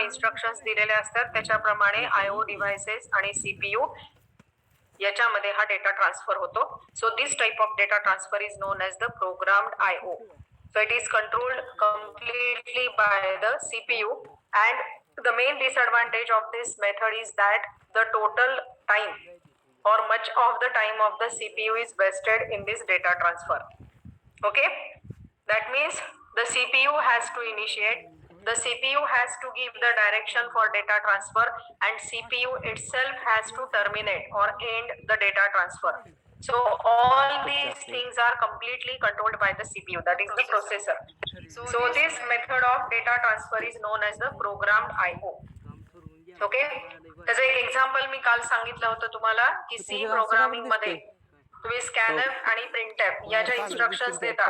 Instructions दिलेले असतात त्याच्याप्रमाणे आयओ डिव्हाइसेस आणि सीपीयू याच्यामध्ये हा डेटा ट्रान्सफर होतो. So this type of data transfer is known as the programmed IO. So it is controlled completely by the CPU, and the main disadvantage of this method is that the total time or much of the time of the CPU is wasted in this data transfer. Okay, that means the CPU has to initiate, the CPU has to give the direction for data transfer, and CPU itself has to terminate or end the data transfer. So all these things are completely controlled by the CPU, that is the processor. So this method of data transfer is known as the programmed IO. Okay, त्याचं एक example मी काल सांगितलं होतं तुम्हाला की C programming मध्ये तुम्ही scanf आणि प्रिंटएफ या ज्या इन्स्ट्रक्शन्स देता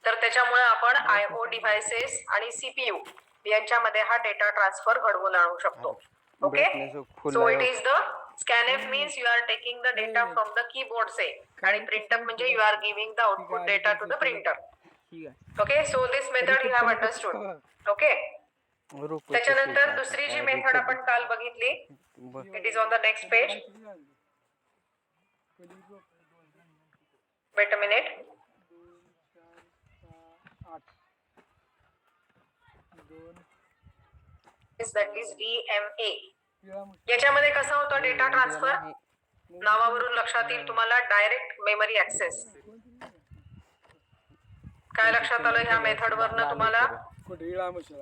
तर त्याच्यामुळे आपण आयओ डिव्हाइसेस आणि सीपीयू यांच्यामध्ये हा डेटा ट्रान्सफर घडवून आणू शकतो. Okay, so it is the scanf means you are taking the data from the keyboard से, आणि प्रिंटएफ म्हणजे you are giving the output data to the printer. Okay, so this method you have understood. Okay, त्याच्यानंतर दुसरी जी method आपण काल बघितली, it is on the next page. Wait a minute. That is DMA. याच्यामध्ये कसं होतं डेटा ट्रान्सफर, नावावरून लक्षात येईल तुम्हाला, डायरेक्ट मेमरी ऍक्सेस. काय लक्षात आलं ह्या मेथड वरनं तुम्हाला?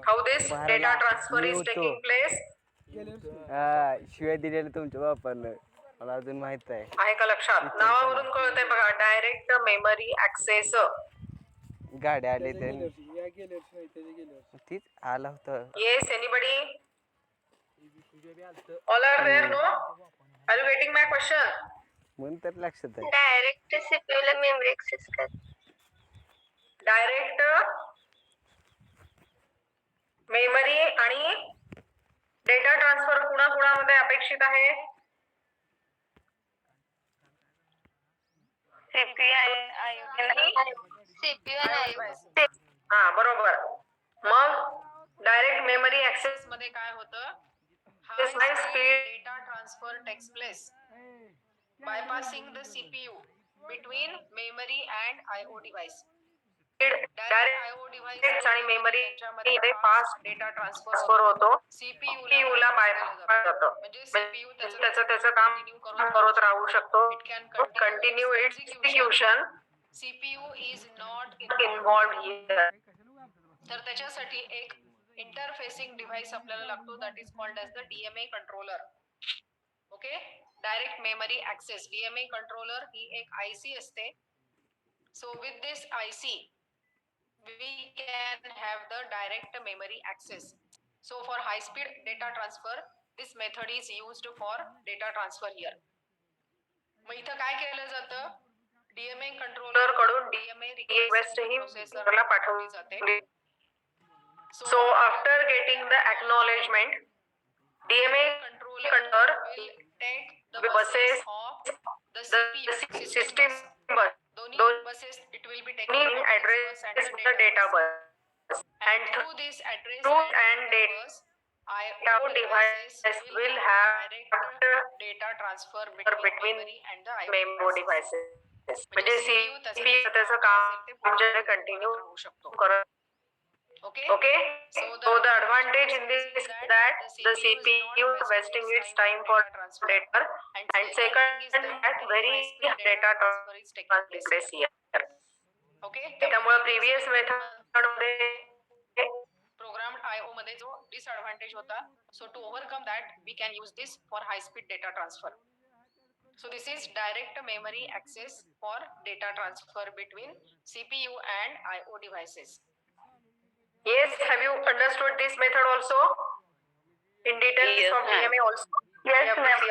How this data transfer is taking place? शिवाय दिलेलं तुमच्या वापरलं मला अजून माहित आहे का लक्षात? नावावरून कळत आहे बघा, डायरेक्ट मेमरी ऍक्सेस. गाड्या आले तर तीच आला होतं. Yes, anybody? All are there? No? Are you getting my question? म्हणून तर लक्षात आहे. डायरेक्ट सीपीयू ला मेमरी ऍक्सेस कर. डायरेक्ट मेमरी आणि डेटा ट्रान्सफर कुणाकुणामध्ये अपेक्षित आहे? हा, बरोबर. मग डायरेक्ट मेमरी ऍक्सेस मध्ये काय होतं? High speed data transfer takes place bypassing the CPU between memory and IO device. Direct IO device आणि मेमरी मध्ये फास्ट डेटा ट्रान्सफर होतो. CPU ला बायपास जातं, म्हणजे CPU त्याचं काम करत राहू शकतो. It can continue its execution. CPU is not involved here. तर त्याच्यासाठी एक इंटरफेसिंग डिव्हाइस आपल्याला लागतो, that is called as the DMA controller. Okay, direct memory access DMA controller ही एक IC असते. So with this IC we can have the direct memory access. So for high speed data transfer this method is used for data transfer here. मग इथं काय केलं जातं? DMA controller कडून DMA request ही प्रोसेसरला पाठवली जाते. So after getting the acknowledgement, DMA controller will take the buses of the CPU system bus. दोन्ही buses it will be taking address and the data bus, and through this address and data bus IO device will have data transfer between memory and the IO devices. म्हणजे CPU त्याचं काम म्हणजे continue होऊ शकतो. Okay, so the advantage in this is that the CPU is wasting its time for data, and second that very data transfer is taking place here. Okay, त्यामुळे previous method मध्ये programmed IO मध्ये जो disadvantage होता, so to overcome that we can use this for high speed data transfer. So this is direct memory access for data transfer between CPU and IO devices. Yes, have you understood this method also in detail? Yes, from DMA also? Yes, ma'am.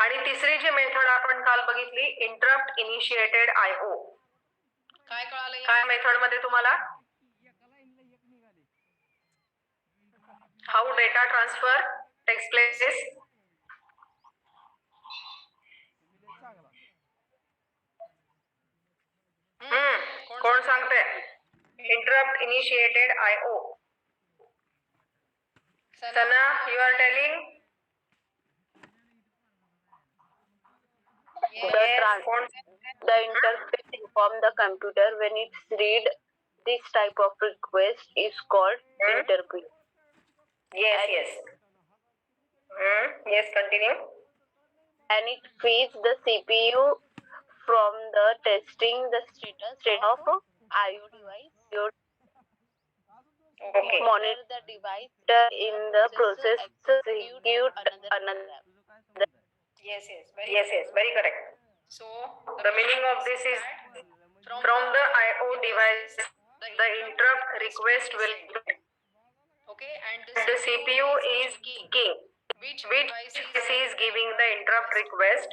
आणि तिसरी जी method आपण काल बघितली, interrupt initiated IO. काय कळालं काय method मध्ये तुम्हाला? How data transfer takes place? कोण सांगते? Interrupt initiated IO. Sana, you are telling? The interface inform the computer when it's read this type of request is called interpret. Yes. Yes, continue. And it feeds the CPU from the testing the status of IO device. You Okay. monitor the device in the process execute another. Yes, very correct. So the meaning of this is from the IO device, the interrupt request will be, okay, and the CPU is key, which device is giving the interrupt request.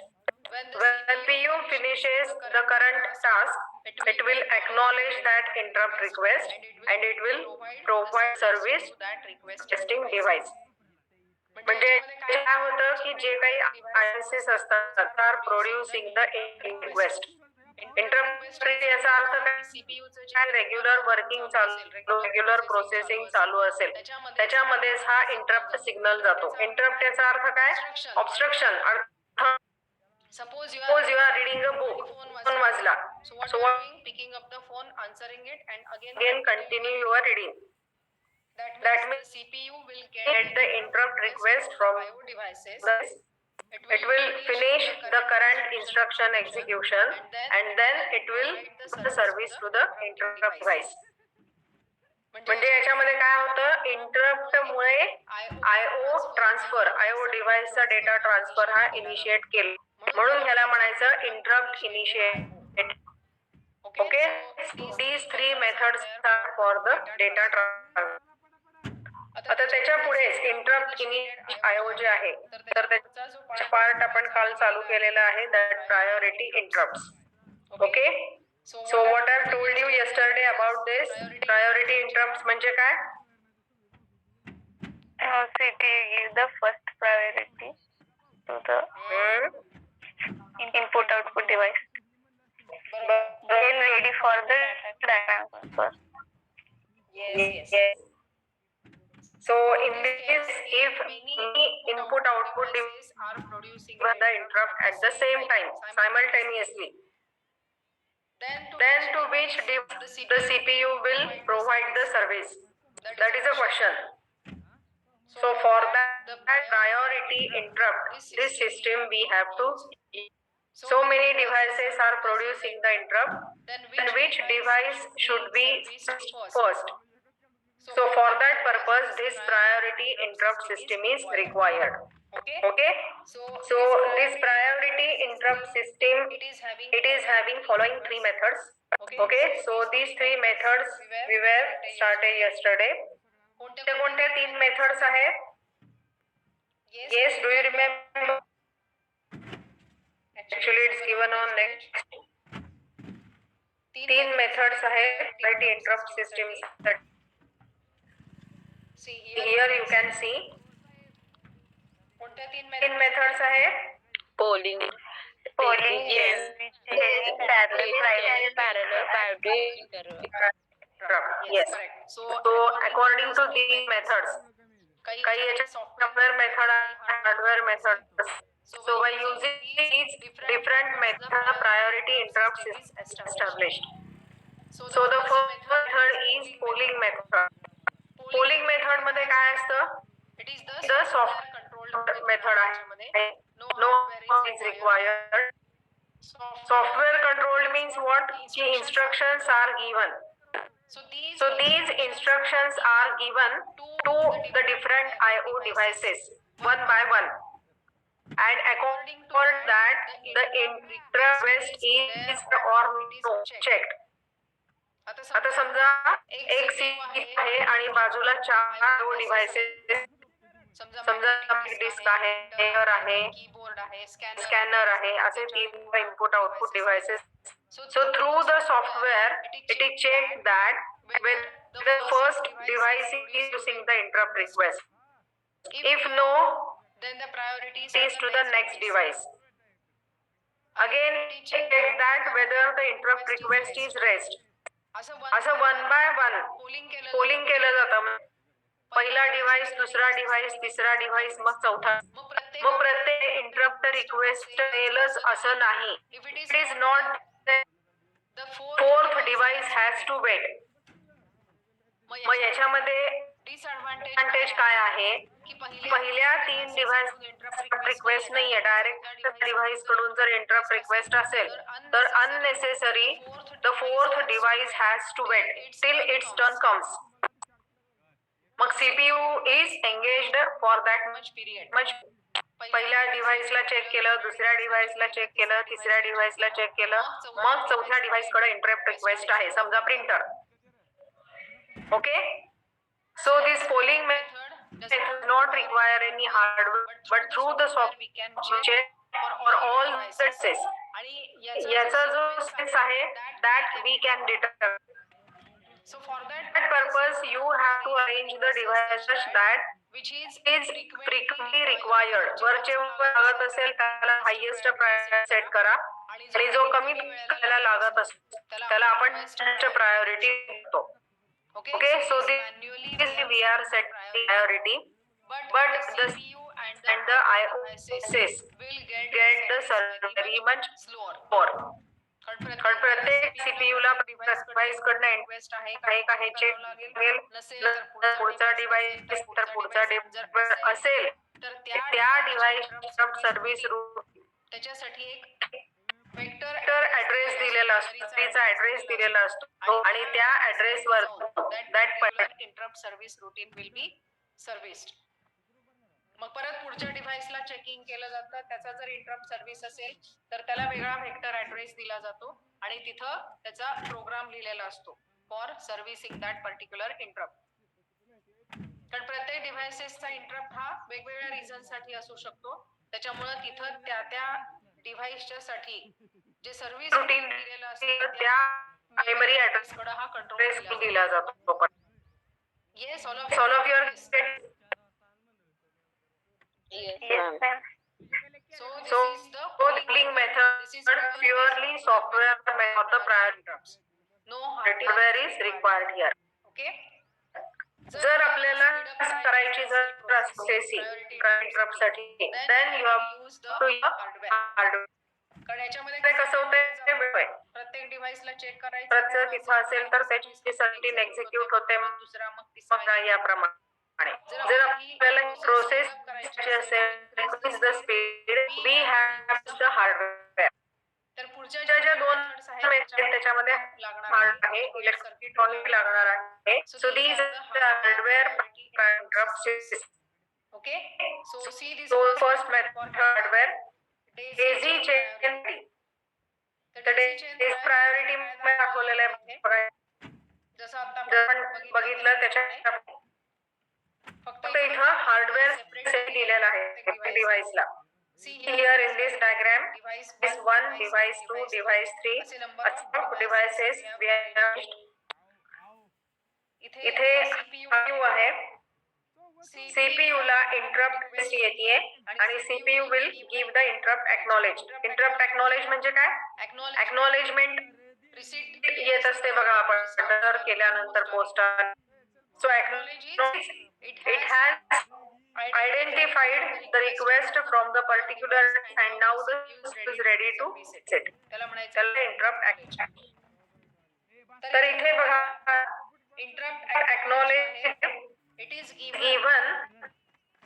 When the CPU finishes the current task, it will acknowledge that interrupt request and it will provide service to that requesting device. म्हणजे काय होतं की जे काही आयएनसीस असतात are producing the request. Interrupt याचा अर्थ काय, सीपीयूचं जे रेग्युलर वर्किंग चालू, रेग्युलर प्रोसेसिंग चालू असेल त्याच्यामध्येच हा इंटरप्ट सिग्नल जातो. इंटरप्ट याचा अर्थ काय, ऑब्स्ट्रक्शन. अर्थ suppose you are reading a book, phone वाजला, so what picking up the phone, answering it and again continue your reading. That means CPU will get the interrupt request from IO devices. It will finish the current instruction execution and then it will provide the service to the interrupt device. म्हणजे याच्यामध्ये काय होतं, interrupt मुळे IO transfer, IO डिव्हाइसचा data transfer हा initiate केला, म्हणून ह्याला म्हणायचं interrupt initiate. Okay, these three methods are for the data transfer. आता त्याच्या पुढेच इंटरप्ट इनिशिएट आयओ जे आहे तर त्याचा जो पार्ट आपण काल चालू केलेला आहे, that priority interrupts. Okay, so what I told you yesterday about this priority interrupts म्हणजे काय? CPU gives the first priority to the input output device. Then ready for the data transfer. Yes. So in this, if many input output devices are producing the interrupt at the same time simultaneously, then to which the CPU will provide the service? That is a question. So for that priority interrupt, this system we have to, so many devices are producing the interrupt, then which device should be first? So for that purpose, this priority interrupt system is required. Okay. So this priority interrupt system, it is having following three methods. Okay. So these three methods we were started yesterday. कोणते तीन methods आहेत? Yes, do you remember? Actually it's given on next. तीन methods आहेत priority interrupt systems. Here you can see कोणत्या तीन methods आहेत? Polling, yes, parallel, Yes. So according to these methods, काही याचे सॉफ्टवेअर मेथड आहे, hardware method. So by using these different methods, priority interrupt is established. So the first method is polling method. Polling method मध्ये काय असतं? It is the software controlled method आहे. No hardware is required. Software controlled means what, की instructions are given. So these instructions are given to the different IO devices one by one, and according to that the interrupt request is or no checked. आता समजा एक CPU आहे आणि बाजूला 4 devices, समजा disk आहे, player आहे, keyboard आहे, स्कॅनर आहे, असे 3 input output devices. So through the software it is checked that when the first device is using the interrupt request. If no, then the priority is to the next device. Again check that whether the interrupt request is raised. असं one by one polling केलं जातं. पहिला device device, दुसरा device, तिसरा device, मग चौथा. मग प्रत्येक इंटरप्ट रिक्वेस्ट येईलच असं नाही. It is not the fourth device has to wait. मग याच्यामध्ये डिसएडव्हान्टेज काय आहे की पहिल्या 3 डिव्हाइस रिक्वेस्ट नाहीये. डायरेक्ट डिव्हाइस कडून जर इंटरप्ट रिक्वेस्ट असेल तर unnecessary the fourth device has to wait till its turn comes. मग CPU is engaged for that much. पहिल्या डिव्हाइसला चेक केलं, दुसऱ्या डिव्हाइसला चेक केलं, तिसऱ्या डिव्हाइसला चेक केलं, मग चौथ्या डिव्हाइस कडे इंटरप्ट रिक्वेस्ट आहे, समजा printer. Okay, so this polling method does not require any hardware, but through the software we can check for all devices. आणि याचा जो सेन्स आहे that we can detect. So for that purpose you have to arrange the devices that which is frequently required. वरचे लागत असेल त्याला highest priority set करा आणि जो कमी करायला लागत असेल त्याला आपण हायेस्ट प्रायोरिटी देतो. Okay, so this we are set priority, but the CPU and the IOSs will get the server very much slower. कारण प्रत्येक सीपीयू ला डिव्हाइस कडनं इन्वेस्ट आहे का हे चेक लागेल. नसेल पुढचा डिव्हाइस तर पुढचा डिव्हाइस असेल तर त्या डिव्हाइस सर्व्हिस रूट त्याच्यासाठी एक वेक्टर ऍड्रेस दिलेला असतो, त्याचा ऍड्रेस दिलेला असतो आणि त्या ऍड्रेस वर that interrupt service routine will be serviced. मग परत पुढच्या डिव्हाइसला चेकिंग केलं जातं. त्याचा जर इंटरप्ट सर्व्हिस असेल तर त्याला वेगळा वेक्टर ऍड्रेस दिला जातो आणि तिथं त्याचा प्रोग्राम लिहिलेला असतो for servicing that particular interrupt. कारण प्रत्येक डिव्हाइसेसचा इंटरप्ट हा वेगवेगळ्या रिझन साठी असू शकतो. त्याच्यामुळे तिथं त्या डिव्हाइसच्या साठी जे सर्व्हिस रूटीन दिलेलं असतं त्या मेमरी ऍड्रेस कडे हा कंट्रोल दिला जातो. Yes, all of your Yes, ma'am. So this is the polling method. This is purely software method of the prior interrupts. No hardware is required here. Okay. जर आपल्याला करायची जर असेल इंटरप्ट साठी then you have to use hardware. कारण याच्यामध्ये कसं होतंय प्रत्येक डिव्हाइसला चेक करायचं तिथं असेल तर त्याची सर्टिन एक्झिक्यूट होते, मग दुसरा मग तिसरा याप्रमाणे. जर आपल्याला प्रोसेस करायची असेल increase the speed we have the hardware. तर पुढच्या ज्या 2 मेथड्स आहेत त्याच्यामध्ये लागणार आहे इलेक्ट्रॉनिक लागणार आहे. So these hardware interrupt system. Okay, so see this first method hardware Daisy chain. तर डेझी प्रायोरिटी मी दाखवलेलं आहे बघा. जसं आता आपण बघितलं त्याच्या फक्त इथं हार्डवेअर सेट दिलेला आहे डिव्हाइसला. See here in this diagram, device 1, device 2, device 3, असे devices we have. इथे CPU आहे. CPU ला इंटरप्ट येते आणि CPU will give the interrupt acknowledge. Interrupt acknowledge म्हणजे काय? Acknowledgement receipt येत असते बघा आपण ऑर्डर केल्यानंतर पोस्टात. So acknowledge it has identified the request from the particular and now the system is ready to set. त्याला म्हणायचं interrupt action. तर इथे बघा interrupt acknowledge it is given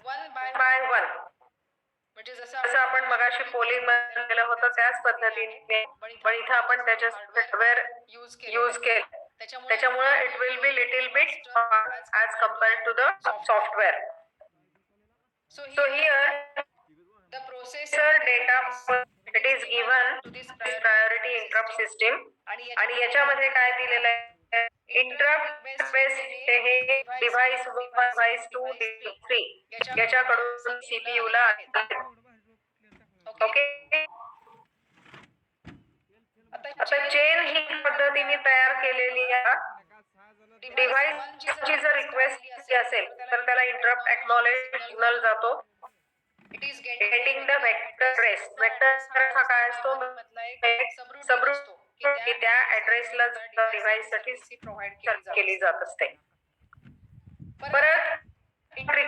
one by one. म्हणजे जसं आपण मगाशी पोलिंग मध्ये केलं होतं त्याच पद्धतीने पण इथे आपण त्याच्या हार्डवेअर यूज केलं. त्याच्यामुळे it will be little bit as compared to the software. So here the processor data it is given to this priority interrupt system आणि याच्यामध्ये काय दिलेलं आहे इंटरप्ट बेस हे डिव्हाइस 1 डिव्हाइस 2 डिव्हाइस 3 याच्याकडून सीपीयू ला. ओके, आता चेन ही पद्धतीने तयार केलेली आहे. डिव्हाइस ची जर रिक्वेस्ट असेल तर त्याला इंटरप्ट एक्नॉलेज सिग्नल जातो. It is getting the vector address. Vector हा काय असतो सबरूट असतो की त्या ऍड्रेसला डिव्हाइस साठी प्रोव्हाइड केली जात असते. परत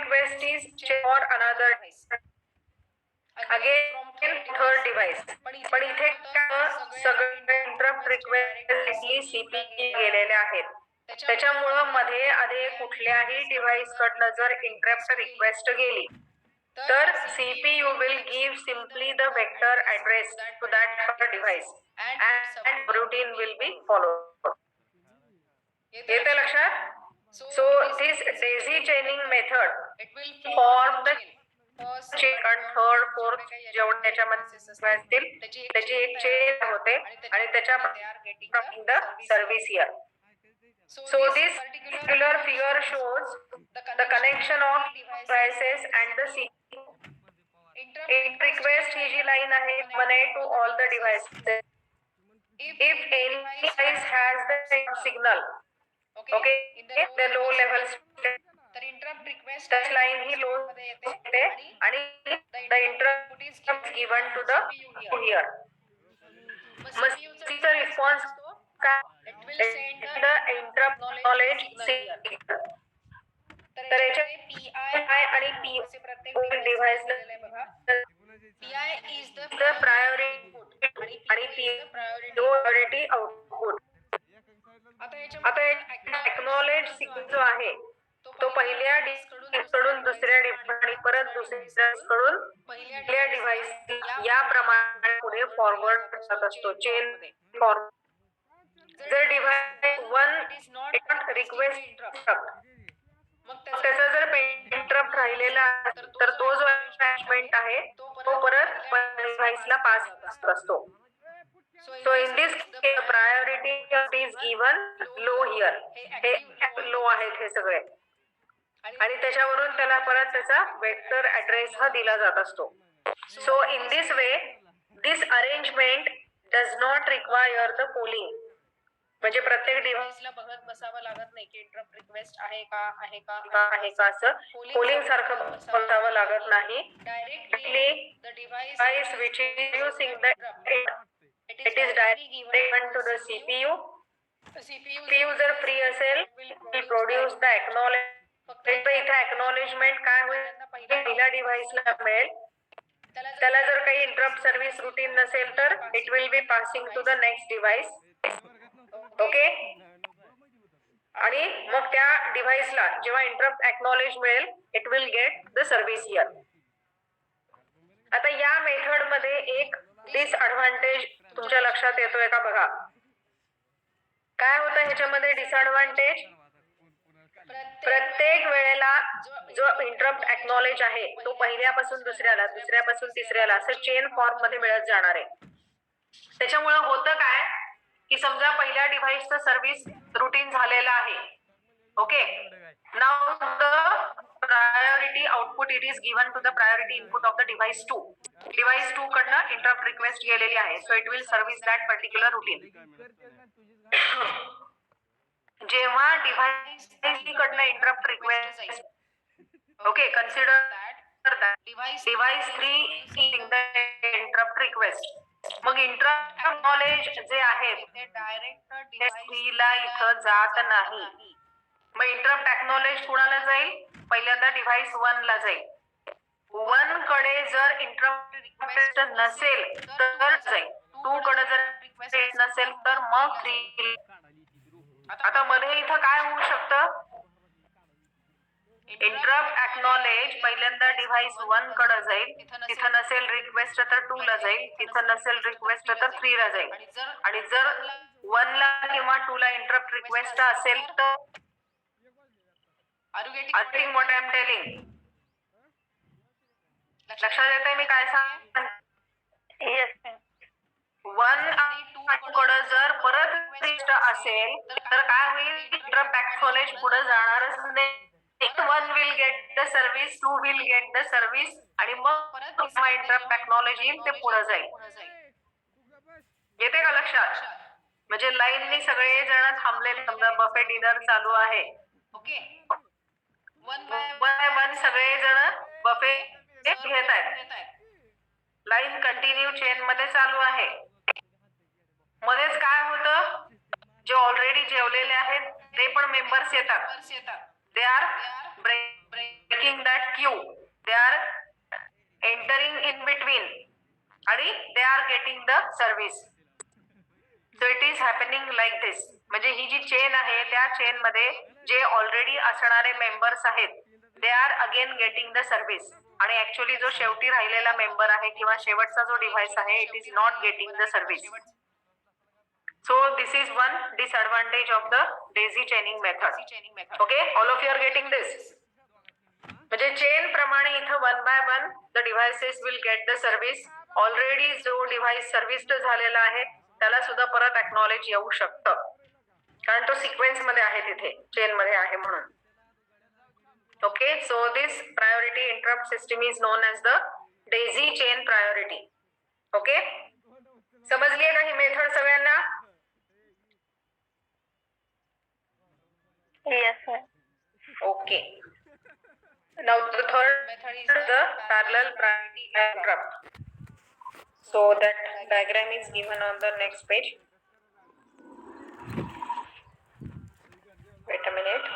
request is checked for another device. Again third device. पण इथे सगळे इंटरप्ट रिक्वेस्ट डायरेक्टली सीपीयू गेलेले आहेत. त्याच्यामुळं मध्ये आधी कुठल्याही डिव्हाइस कडनं जर इंटरप्ट रिक्वेस्ट गेली तर CPU will give simply the vector address to that device and routine will be followed. येते लक्षात? So this daisy chaining method form the second, third, fourth जेवढे त्याच्यामध्ये असतील त्याची एक चेन होते आणि त्याच्या the service here. So this particular figure shows the connection of devices and the CPU. It request ही जी लाईन आहे connect to all the devices. If any device has the signal, okay, the low level तर interrupt request touch line ही low येते आणि the interrupt is given to the here. मग सीचा response काय? the interrupt knowledge signal. तर याच्यात PI आणि PO प्रत्येक device PI is the priority input आणि PO priority output. आता एक्नॉलेज सिग्नल जो आहे तो पहिल्या डिव्हाइस कडून दुसऱ्या डिव्हाइस आणि परत दुसऱ्या कडून पहिल्या डिव्हाइस या प्रमाणे पुढे फॉरवर्ड करत असतो चेन फॉरवर्ड. जर device 1 is not request interrupt मग त्याचा जर इंटरप्ट राहिलेला तर तो जो अटॅचमेंट आहे तो परत डिव्हाइसला पास असतो. So in this case priority is given low here. हे लो आहेत हे सगळे आणि त्याच्यावरून त्याला परत त्याचा वेक्टर ऍड्रेस हा दिला जात असतो. So in this way this arrangement does not require the polling. म्हणजे प्रत्येक डिव्हाइसला बघत बसावं लागत नाही की इंटरप्ट रिक्वेस्ट आहे का असं पोलिंग सारखं बसावं लागत नाही. Directly the device which is using the it is directly given to the CPU. CPU जर फ्री असेल will produce the acknowledge. फक्त इथे acknowledgement काय होईल पहिल्या डिव्हाइसला मिळेल. त्याला जर काही इंटरप्ट सर्व्हिस रुटीन नसेल तर it will be passing to the next device. Okay आणि मग त्या डिव्हाइसला जेव्हा इंटरप्ट एक्नॉलेज मिळेल it will get the service here. आता या मेथड मध्ये एक डिसएडव्हान्टेज तुमच्या लक्षात येतोय का बघा. काय होतं ह्याच्यामध्ये डिसएडव्हान्टेज? प्रत्येक वेळेला जो इंटरप्ट एक्नॉलेज आहे तो पहिल्यापासून दुसऱ्याला दुसऱ्यापासून तिसऱ्याला असं चेन फॉर्म मध्ये मिळत जाणार आहे. त्याच्यामुळे होतं काय की समजा पहिल्या डिव्हाइसचं सर्व्हिस रुटीन झालेलं आहे. Okay now the priority output it is given to the priority input of the device 2. Device 2 कडनं इंटरप्ट रिक्वेस्ट गेलेली आहे. So it will service that particular routine. जेव्हा डिव्हाइस कडनं interrupt request okay consider that device 3 interrupt request. मग interrupt knowledge जे आहे ते direct device ला इथं जात नाही. मग इंटरप्ट एक्नॉलेज कुणाला जाईल? पहिल्यांदा डिव्हाइस 1 ला जाईल. 1 कडे जर इंटरप्ट रिक्वेस्ट नसेल तर जाईल. 2 कडे जर रिक्वेस्ट नसेल तर मग 3. आता मध्ये इथं काय होऊ शकतं? इंटरप्ट एक्नॉलेज पहिल्यांदा डिव्हाइस 1 कडे जाईल. तिथं नसेल रिक्वेस्ट तर 2 ला जाईल. तिथं नसेल रिक्वेस्ट तर 3 ला जाईल. आणि जर 1 ला किंवा 2 ला इंटरप्ट रिक्वेस्ट असेल तर getting what I am telling? लक्षात येतंय मी काय सांग? Yes. 1 आणि 2 कडे जर परत रिक्वेस्ट असेल तर काय होईल? इंटरप्ट एक्नॉलेज पुढे जाणारच नाही. 1 will get the service, 2 will get the service आणि मग परत इंटरप्ट एक्नॉलेज येईल ते पुढे जाईल. येते का लक्षात? म्हणजे लाईननी सगळे जण थांबलेले समजा बफे डिनर चालू आहे. ओके 1 बाय 1 सगळे जण बफे घेत आहेत. लाईन कंटिन्यू चेन मध्ये चालू आहे. मध्येच काय होतं? जे ऑलरेडी जेवलेले आहेत ते पण मेंबर्स येतात. They are breaking that queue, they are entering in between आणि they are getting the service. So it is happening like this. म्हणजे ही जी चेन आहे त्या चेन मध्ये जे ऑलरेडी असणारे मेंबर्स आहेत they are again getting the service आणि actually जो शेवटी राहिलेला मेंबर आहे किंवा शेवटचा जो डिव्हाइस आहे it is not getting the service. So this is one disadvantage of the daisy chaining method. Okay, all of you are getting this. म्हणजे चेन प्रमाणे इथं one by one the devices will get the service. Already जो device सर्व्हिस्ड झालेला आहे त्याला सुद्धा परत acknowledge येऊ शकतं कारण तो सिक्वेन्स मध्ये आहे तिथे चेन मध्ये आहे म्हणून. Okay, so this priority interrupt system is known as the daisy chain priority. Okay, समजलीये का ही मेथड सगळ्यांना? Yes, sir. Okay. Now the third method is the parallel priority interrupt. So that diagram is given on the next page. Wait a minute.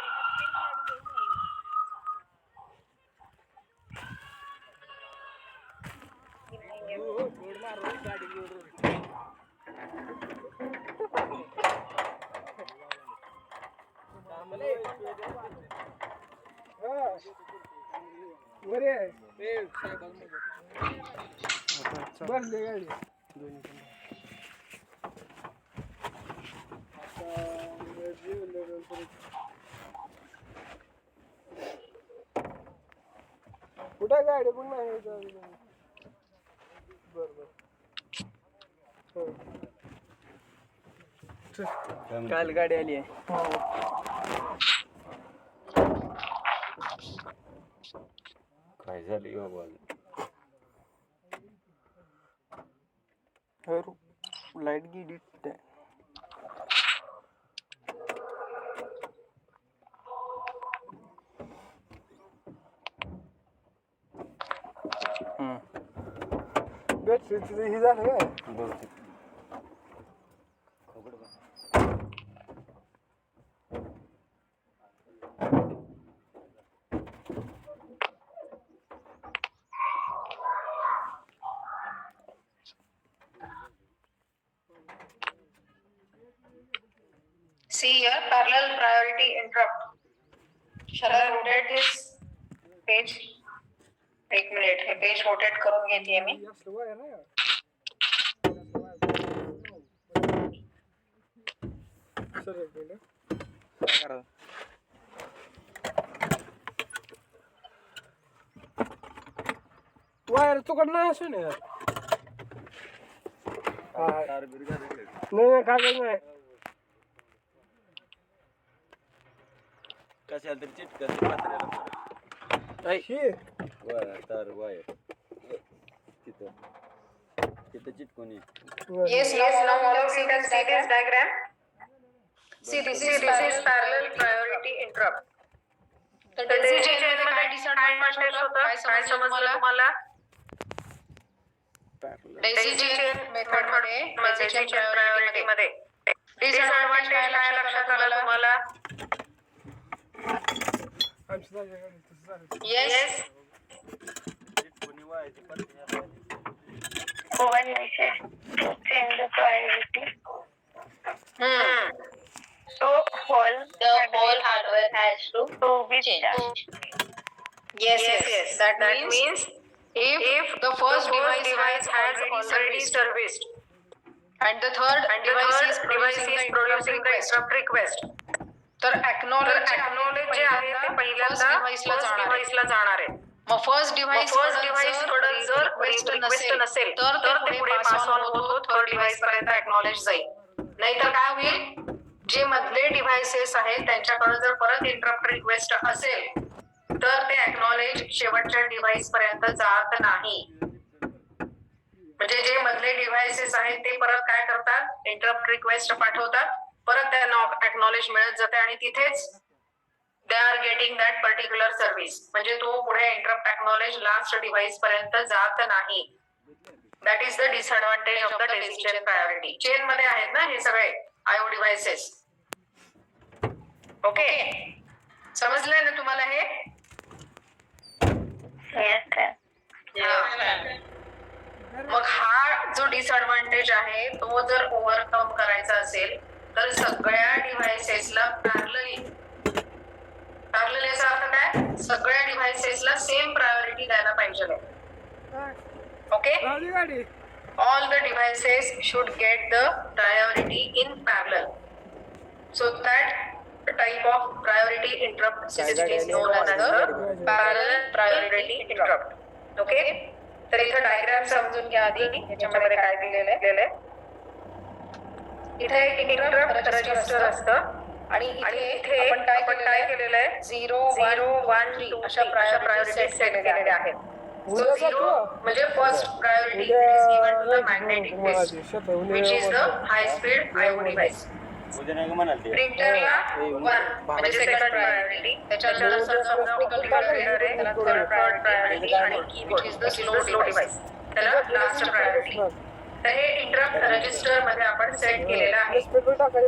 कुठं गाडी पण नाही काल गाडी आली आहे. काय झाली बाबा? लाईट गेली. बॅटरीचं हे झालं काय? बहुतेक See here, parallel priority interrupt. Shall I rotate this page? एक मिनिट, हे पेज रोटेट करून घेते मी. वायर तुकडं नाही असं नाही नाही कागद नाही. कशाला तरी चिटकन पत्र्याला तार वायर तिथं तिथं चिटकून ये. Yes, now all of you can see this diagram. See, this is parallel priority interrupt. तर daisy chain मध्ये काय disadvantage होतं? काय समजलं तुम्हाला? daisy chain method मध्ये daisy chain priority मध्ये disadvantage काय लक्षात आलं तुम्हाला? Yes. चिटकून व्हायची पत्र्याला. When we say to change the priority, so the whole hardware has to be changed. Yes. That means if the first device has already serviced and the third device is producing the interrupt request, तर acknowledge जे आहे ते पहिल्यांदा first device ला जाणार आहे. मग first device कडे जर रिक्वेस्ट नसेल तर ते पुढे पास ऑन होतो थर्ड डिव्हाइस पर्यंत एक्नॉलेज जाईल. नाहीतर काय होईल, जे मधले डिव्हाइसेस आहेत त्यांच्याकडे जर परत इंटरप्ट रिक्वेस्ट असेल तर ते एक्नॉलेज शेवटच्या डिव्हाइस पर्यंत जात नाही. म्हणजे जे मधले डिव्हाइसेस आहेत ते परत काय करतात, इंटरप्ट रिक्वेस्ट पाठवतात, परत त्यांना एक्नॉलेज मिळत जाते आणि तिथेच they are getting that particular service. म्हणजे तो पुढे इंटरप्ट एक्नॉलेज लास्ट डिव्हाइस पर्यंत जात नाही. That is the disadvantage of the daisy chain priority. Chain मध्ये आहेत ना हे सगळे आयओ डिव्हाइसेस. ओके, समजलंय ना तुम्हाला हे? मग हा जो डिसएडव्हान्टेज आहे तो जर ओव्हरकम करायचा असेल तर सगळ्या डिव्हाइसेसला पॅरलली याचा अर्थ काय, सगळ्या डिव्हाइसेसला सेम प्रायोरिटी द्यायला पाहिजे. Okay, all the devices should get the priority in parallel, so that type of priority interrupt system is known as the parallel priority interrupt. Okay, तर इथे डायग्राम समजून घ्या आधी. याच्यामध्ये काय दिलेलं आहे, इथे एक इंटरप्ट रजिस्टर असतं आणि इथे आपण काय केलेलं आहे, 0 1 2 अशा प्रायोरिटी सेट केलेल्या आहेत. So 0 म्हणजे first priority is given to the magnetic disk, which is the high speed IO device. उद्या नाही का म्हणाल ते प्रिंटरला 1 म्हणजे सेकंड प्रायोरिटी, त्याच्यानंतर समजा ऑप्टिकल रीडर आहे त्याला थर्ड प्रायोरिटी आणि keyboard is the slow device त्याला लास्ट प्रायोरिटी. तर हे इंटरप्ट रजिस्टर मध्ये आपण सेट केलेलं आहे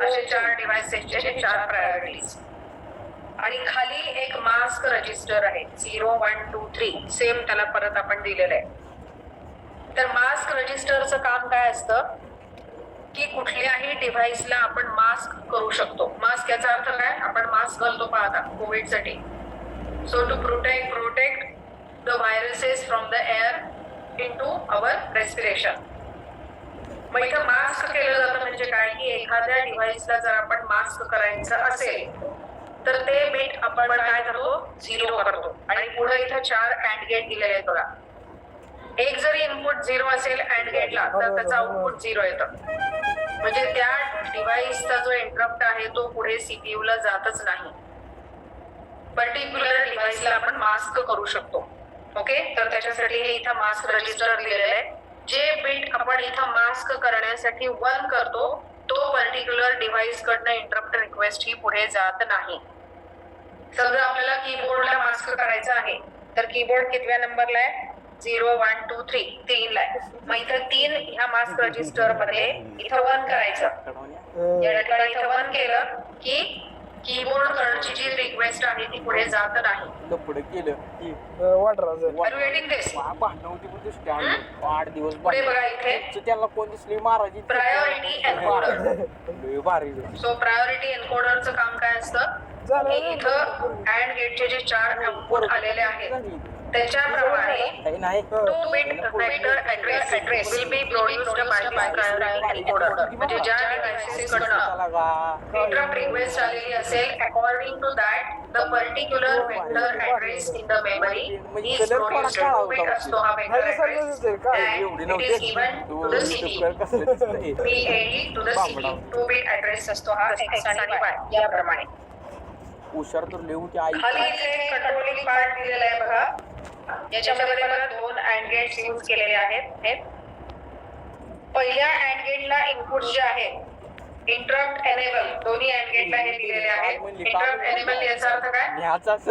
असे 4 डिव्हाइसेसचे 4 प्रायोरिटीज. आणि खाली एक मास्क रजिस्टर आहे 0 1 2 3 सेम त्याला परत आपण दिलेलं आहे. तर मास्क रजिस्टरचं काम काय असतं की कुठल्याही डिव्हाइसला आपण मास्क करू शकतो. मास्क याचा अर्थ काय, आपण मास्क घालतो पाहता कोविड साठी. So to protect the viruses from the air into our respiration. मग इथं मास्क केलं जातं म्हणजे काय की एखाद्या डिव्हाइसला जर आपण मास्क करायचं असेल तर ते बिट आपण काय करतो, 0 करतो. आणि पुढे इथं 4 अँड गेट दिलेले आहेत बघा. एक जरी इनपुट 0 असेल अँड गेटला तर त्याचं आउटपुट 0 येतं. म्हणजे त्या डिव्हाइसचा जो इंटरप्ट आहे तो पुढे सीपीयू ला जातच नाही. पर्टिक्युलर डिव्हाइसला आपण मास्क करू शकतो. ओके, तर त्याच्यासाठी हे इथं मास्क रजिस्टर दिलेलं आहे. जे बिट आपण इथं मास्क करण्यासाठी 1 करतो तो पर्टिक्युलर डिव्हाइस कडनं इंटरप्ट रिक्वेस्ट ही पुढे जात नाही. समजा आपल्याला कीबोर्डला मास्क करायचं आहे तर कीबोर्ड कितव्या नंबरला आहे, 0 1 2 3 3 ला आहे. मग इथं 3 ह्या मास्क रजिस्टर मध्ये इथं 1 करायचं. या ठिकाणी इथं 1 केलं की कीबोर्ड कडची जी रिक्वेस्ट आहे ती पुढे जात नाही. पुढे केलं पुढे बघा इथे त्याला कोण दिसली महाराजी प्रायोरिटी एन्कोडर. सो प्रायोरिटी एन्कोडरचं काम काय असतं की इथं अँड गेटचे जे 4 आउटपुट आलेले आहेत त्याच्याप्रमाणे 2 bit vector address will be produced by priority encoder. म्हणजे ज्या डिव्हाइसेस कडनं इंटरप्ट रिक्वेस्ट आलेली असेल according to that the particular vector address in the memory is produced. 2 bit असतो हा vector address and it is given to the CPU. PAE to the CPU. 2 bit address असतो हा X आणि Y याप्रमाणे. हुशार तर लिहू त्या आई खाली इथे कंट्रोलिंग पार्ट दिलेला आहे बघा. याच्यामध्ये मला 2 अँड गेट्स यूज केलेले आहेत. पहिल्या अँड गेटला इनपुट जे आहेत इंटरप्ट एनेबल, दोन्ही अँड गेटला हे दिलेले आहेत. इंटरप्ट एनेबल याचा अर्थ काय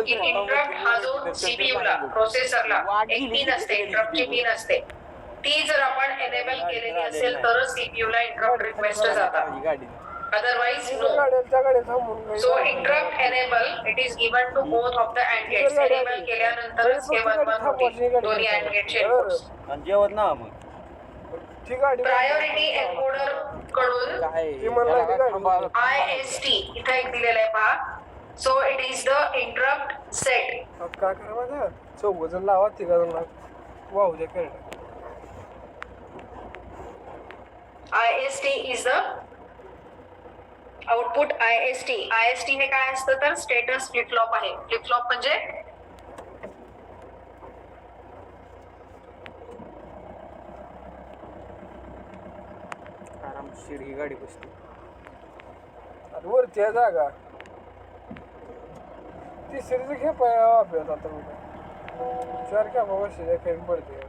की इंटरप्ट हा जो सीपीयू ला प्रोसेसरला एक पिन असते, इंटरप्टची पिन असते, ती जर आपण एनेबल केलेली असेल तरच सीपीयू ला इंटरप्ट रिक्वेस्ट जातात. Otherwise, no. So interrupt enable it is given to both of the AND gates. Enable केल्यानंतरच हे 1 1 होतील दोन्ही AND गेटचे इनपुट्स. आणि जेवत ना मग प्रायोरिटी एन्कोडर कडून IST इथे एक दिलेलं आहे पहा. So it is the interrupt set. काय करायचं चौघजण लावा तिघजण वाहू दे कर. IST is the output. IST हे काय असतं तर स्टेटस फ्लिप फ्लॉप आहे. फ्लिप फ्लॉप म्हणजे आरामशीर ही गाडी बसते वरती आहे जागा तिसरीच खेप आहे आपल्याला आता 4 खेपा वर्षी खेळ पडते.